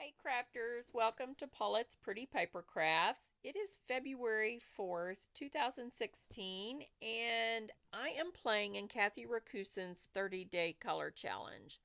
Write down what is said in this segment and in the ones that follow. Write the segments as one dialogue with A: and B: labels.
A: Hey crafters, welcome to Paulette's Pretty Paper Crafts. It is February 4th, 2016, and I am playing in Kathy Rakusin's 30-Day Color Challenge.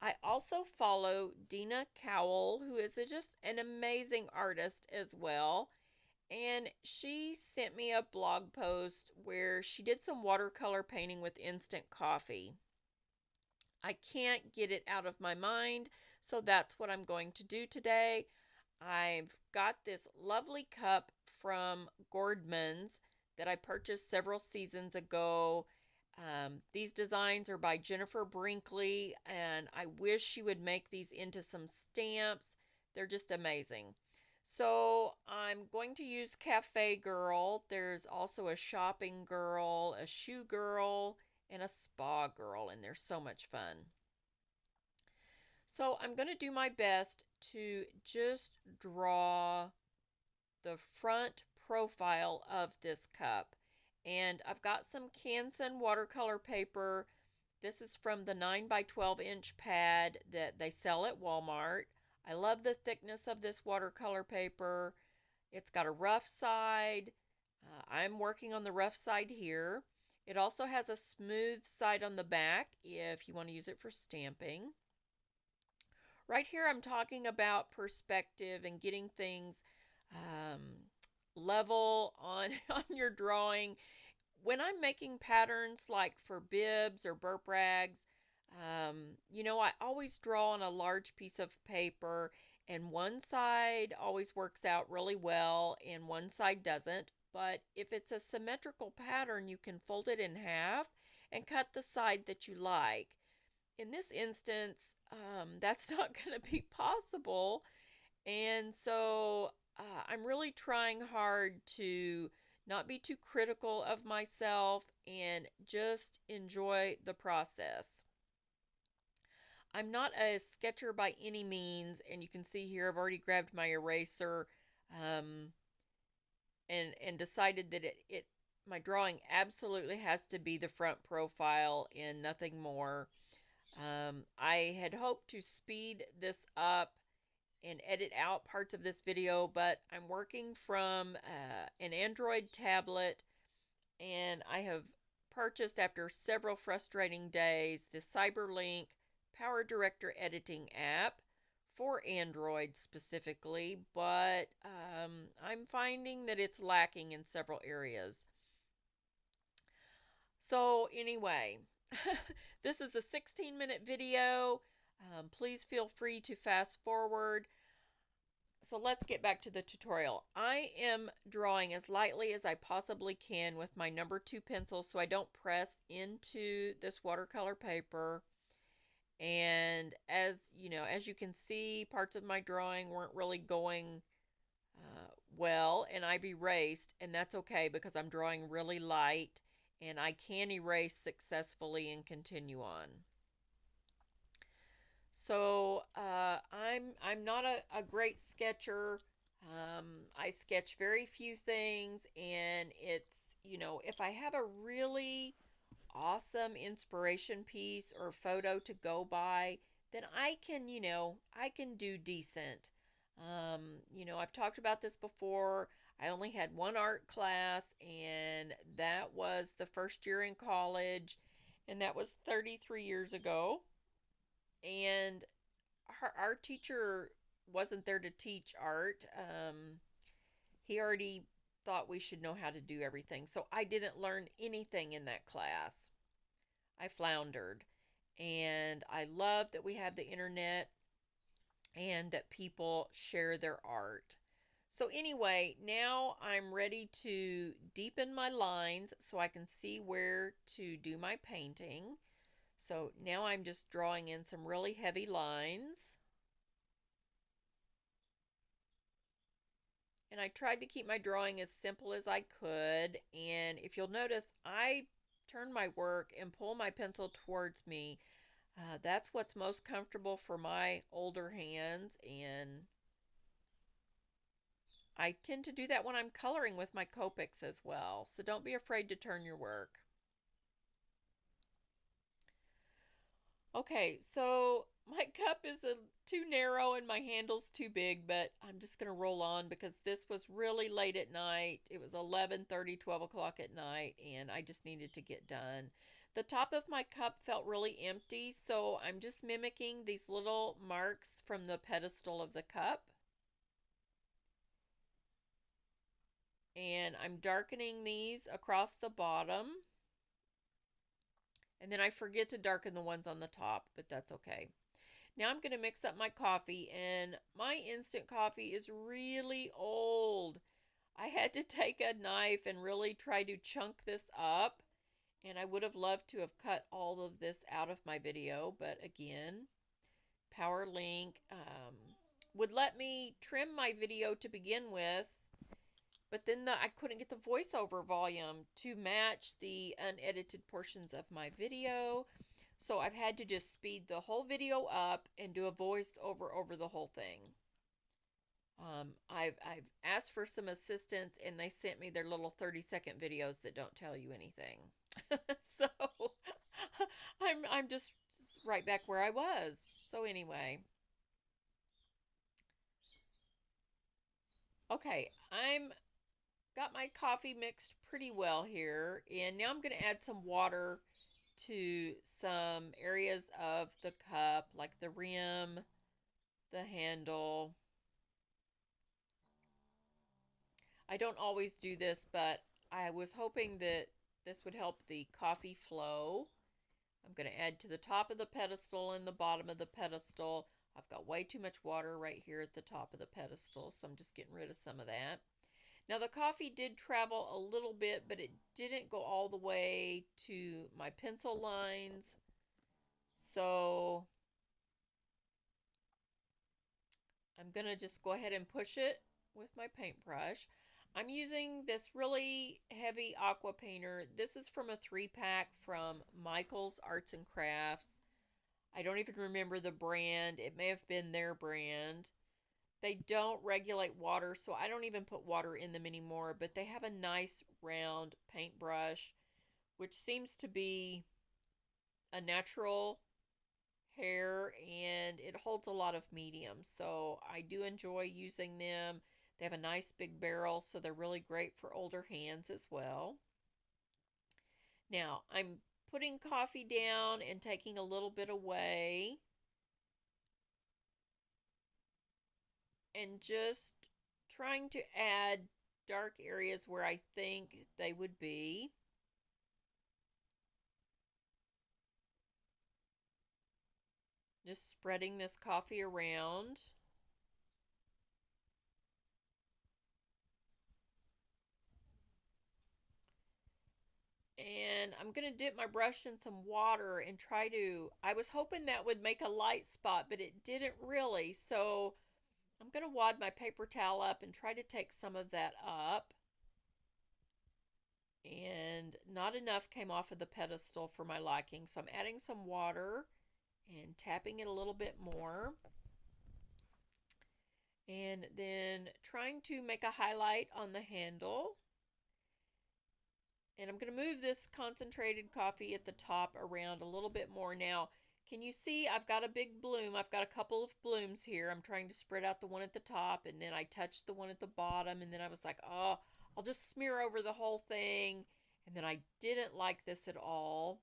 A: I also follow Dina Kowal, who is just an amazing artist as well, and she sent me a blog post where she did some watercolor painting with instant coffee. I can't get it out of my mind, so that's what I'm going to do today. I've got this lovely cup from Gordman's that I purchased several seasons ago. These designs are by Jennifer Brinkley, and I wish she would make these into some stamps. They're just amazing. So I'm going to use Cafe Girl. There's also a shopping girl, a shoe girl, and a spa girl, and they're so much fun. So I'm going to do my best to just draw the front profile of this cup. And I've got some Canson watercolor paper. This is from the 9 by 12 inch pad that they sell at Walmart. I love the thickness of this watercolor paper. It's got a rough side. I'm working on the rough side here. It also has a smooth side on the back if you want to use it for stamping. Right here I'm talking about perspective and getting things level on, on your drawing. When I'm making patterns like for bibs or burp rags, I always draw on a large piece of paper, and one side always works out really well and one side doesn't. But if it's a symmetrical pattern, you can fold it in half and cut the side that you like. In this instance, that's not going to be possible. And so I'm really trying hard to not be too critical of myself and just enjoy the process. I'm not a sketcher by any means, and you can see here I've already grabbed my eraser and decided that my drawing absolutely has to be the front profile and nothing more. I had hoped to speed this up and edit out parts of this video, but I'm working from an Android tablet, and I have purchased, after several frustrating days, the CyberLink Power Director Editing app for Android specifically, but I'm finding that it's lacking in several areas. So anyway, this is a 16-minute video. Please feel free to fast forward. So let's get back to the tutorial. I am drawing as lightly as I possibly can with my number 2 pencil so I don't press into this watercolor paper. And as you can see, parts of my drawing weren't really going well, and I've erased, and that's okay because I'm drawing really light and I can erase successfully and continue on. So I'm not a great sketcher. I sketch very few things, and it's, if I have a really awesome inspiration piece or photo to go by, then I can do decent. I've talked about this before. I only had one art class, and that was the first year in college, and that was 33 years ago. And our teacher wasn't there to teach art. He already thought we should know how to do everything. So I didn't learn anything in that class. I floundered. And I love that we have the internet and that people share their art. So anyway, now I'm ready to deepen my lines so I can see where to do my painting. So now I'm just drawing in some really heavy lines. And I tried to keep my drawing as simple as I could. And if you'll notice, I turn my work and pull my pencil towards me. That's what's most comfortable for my older hands, and I tend to do that when I'm coloring with my Copics as well. So don't be afraid to turn your work. Okay, so my cup is too narrow and my handle's too big, but I'm just going to roll on because this was really late at night. It was 11:30, 12 o'clock at night, and I just needed to get done. The top of my cup felt really empty, so I'm just mimicking these little marks from the pedestal of the cup. And I'm darkening these across the bottom. And then I forget to darken the ones on the top, but that's okay. Now I'm going to mix up my coffee, and my instant coffee is really old. I had to take a knife and really try to chunk this up, and I would have loved to have cut all of this out of my video, but again, PowerLink would let me trim my video to begin with, but then I couldn't get the voiceover volume to match the unedited portions of my video. So I've had to just speed the whole video up and do a voiceover over the whole thing. I've asked for some assistance, and they sent me their little 30-second videos that don't tell you anything. So I'm just right back where I was. So anyway, okay, I'm got my coffee mixed pretty well here, and now I'm going to add some water to some areas of the cup, like the rim, the handle. I don't always do this, but I was hoping that this would help the coffee flow. I'm going to add to the top of the pedestal and the bottom of the pedestal. I've got way too much water right here at the top of the pedestal, so I'm just getting rid of some of that. Now the coffee did travel a little bit, but it didn't go all the way to my pencil lines. So I'm going to just go ahead and push it with my paintbrush. I'm using this really heavy aqua painter. This is from a 3-pack from Michael's Arts and Crafts. I don't even remember the brand. It may have been their brand. They don't regulate water, so I don't even put water in them anymore, but they have a nice round paintbrush, which seems to be a natural hair, and it holds a lot of medium, so I do enjoy using them. They have a nice big barrel, so they're really great for older hands as well. Now, I'm putting coffee down and taking a little bit away, and just trying to add dark areas where I think they would be. Just spreading this coffee around. And I'm going to dip my brush in some water and try to, I was hoping that would make a light spot, but it didn't really. So I'm going to wad my paper towel up and try to take some of that up. And not enough came off of the pedestal for my liking. So I'm adding some water and tapping it a little bit more. And then trying to make a highlight on the handle. And I'm going to move this concentrated coffee at the top around a little bit more. Now, can you see I've got a big bloom? I've got a couple of blooms here. I'm trying to spread out the one at the top, and then I touched the one at the bottom, and then I was like, oh, I'll just smear over the whole thing. And then I didn't like this at all.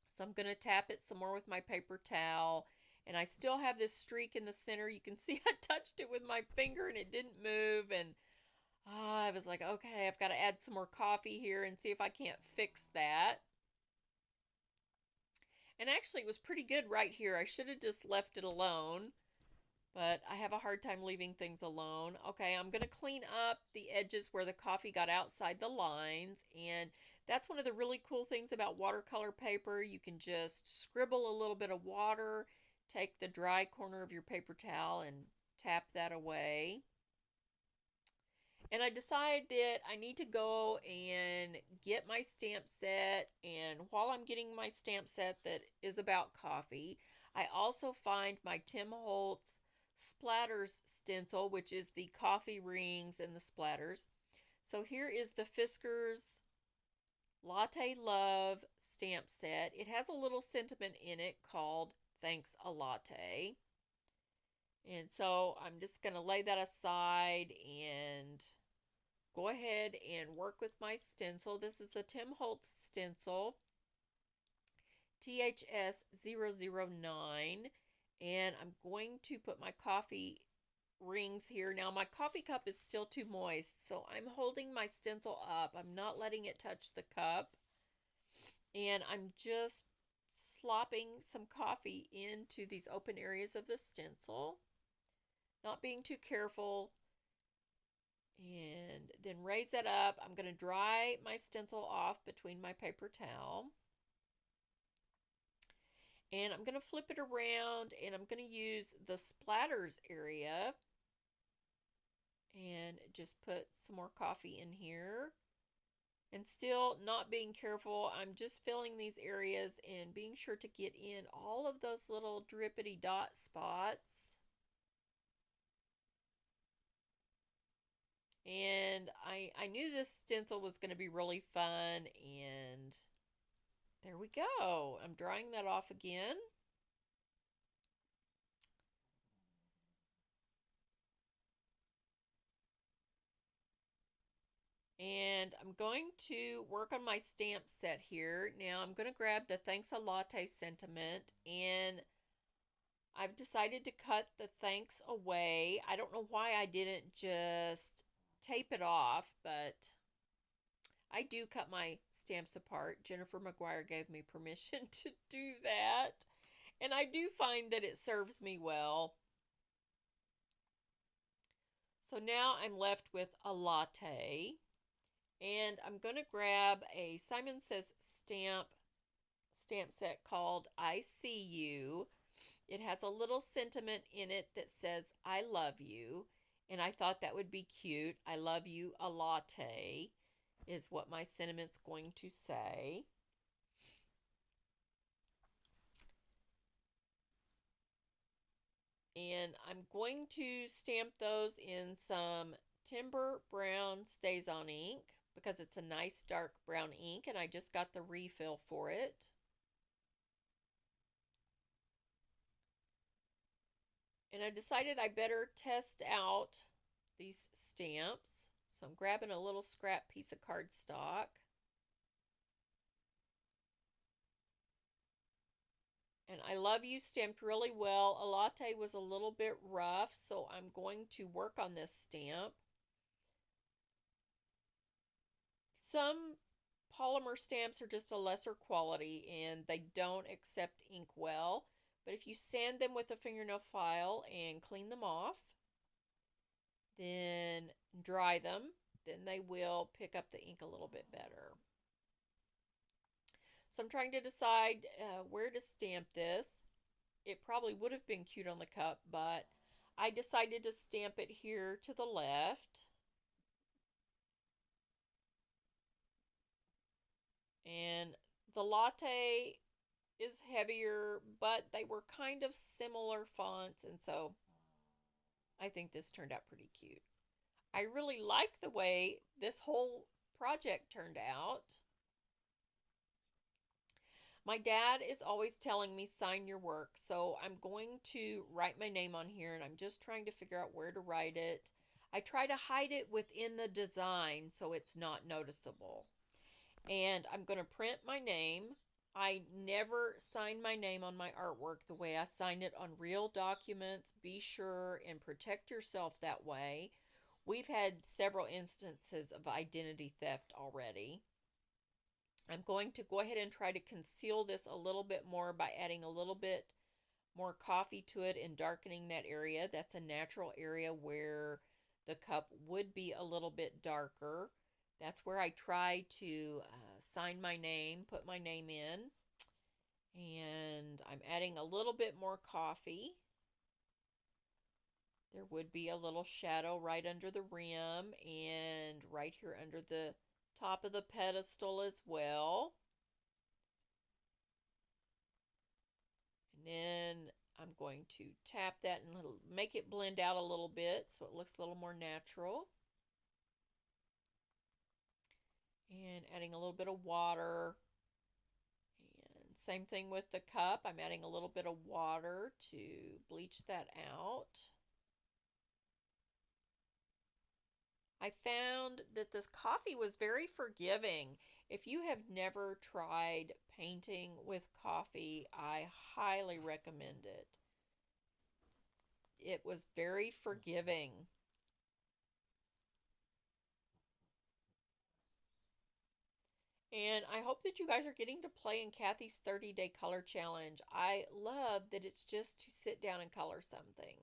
A: So I'm going to tap it some more with my paper towel. And I still have this streak in the center. You can see I touched it with my finger and it didn't move. And I was like, okay, I've got to add some more coffee here and see if I can't fix that. And actually, it was pretty good right here. I should have just left it alone, but I have a hard time leaving things alone. Okay, I'm going to clean up the edges where the coffee got outside the lines, and that's one of the really cool things about watercolor paper. You can just scribble a little bit of water, take the dry corner of your paper towel and tap that away. And I decided that I need to go and get my stamp set. And while I'm getting my stamp set that is about coffee, I also find my Tim Holtz Splatters stencil, which is the coffee rings and the splatters. So here is the Fiskars Latte Love stamp set. It has a little sentiment in it called thanks a latte. And so I'm just going to lay that aside and go ahead and work with my stencil. This is a Tim Holtz stencil, THS009, and I'm going to put my coffee rings here. Now my coffee cup is still too moist, so I'm holding my stencil up. I'm not letting it touch the cup, and I'm just slopping some coffee into these open areas of the stencil, not being too careful, and then raise that up. I'm going to dry my stencil off between my paper towel, and I'm going to flip it around, and I'm going to use the splatters area and just put some more coffee in here. And still not being careful, I'm just filling these areas and being sure to get in all of those little drippity dot spots. And I knew this stencil was going to be really fun, and there we go. I'm drying that off again. And I'm going to work on my stamp set here. Now I'm going to grab the Thanks a Latte sentiment, and I've decided to cut the thanks away. I don't know why I didn't just tape it off, but I do cut my stamps apart. Jennifer McGuire gave me permission to do that, and I do find that it serves me well. So now I'm left with a latte. And I'm going to grab a Simon Says stamp set called I See You. It has a little sentiment in it that says, I love you. And I thought that would be cute. I love you, a latte, is what my sentiment's going to say. And I'm going to stamp those in some Timber Brown Stays On ink, because it's a nice dark brown ink, and I just got the refill for it. And I decided I better test out these stamps. So I'm grabbing a little scrap piece of cardstock. And I Love You stamped really well. A latte was a little bit rough, so I'm going to work on this stamp. Some polymer stamps are just a lesser quality and they don't accept ink well, but if you sand them with a fingernail file and clean them off, then dry them, then they will pick up the ink a little bit better. So I'm trying to decide where to stamp this. It probably would have been cute on the cup, but I decided to stamp it here to the left. And the latte is heavier, but they were kind of similar fonts, and so I think this turned out pretty cute. I really like the way this whole project turned out. My dad is always telling me sign your work, so I'm going to write my name on here, and I'm just trying to figure out where to write it. I try to hide it within the design so it's not noticeable. And I'm going to print my name. I never sign my name on my artwork the way I sign it on real documents. Be sure and protect yourself that way. We've had several instances of identity theft already. I'm going to go ahead and try to conceal this a little bit more by adding a little bit more coffee to it and darkening that area. That's a natural area where the cup would be a little bit darker. That's where I try to sign my name, put my name in. And I'm adding a little bit more coffee. There would be a little shadow right under the rim and right here under the top of the pedestal as well. And then I'm going to tap that and make it blend out a little bit so it looks a little more natural. And adding a little bit of water. And Same thing with the cup. I'm adding a little bit of water to bleach that out. I found that this coffee was very forgiving. If you have never tried painting with coffee, I highly recommend it. It was very forgiving. And I hope that you guys are getting to play in Kathy's 30-day color challenge. I love that it's just to sit down and color something.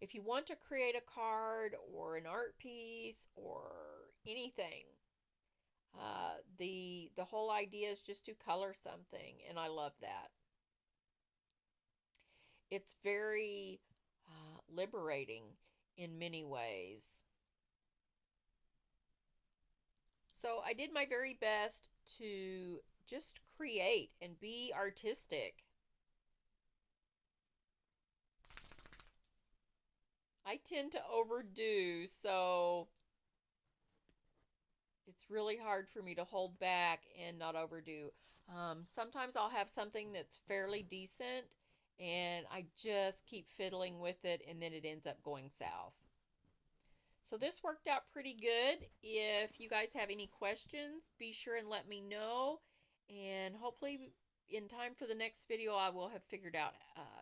A: If you want to create a card or an art piece or anything, the whole idea is just to color something, and I love that. It's very liberating in many ways. So I did my very best to just create and be artistic. I tend to overdo, so it's really hard for me to hold back and not overdo. Sometimes I'll have something that's fairly decent and I just keep fiddling with it and then it ends up going south. So this worked out pretty good. If you guys have any questions, be sure and let me know. And hopefully in time for the next video, I will have figured out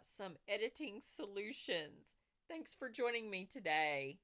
A: some editing solutions. Thanks for joining me today.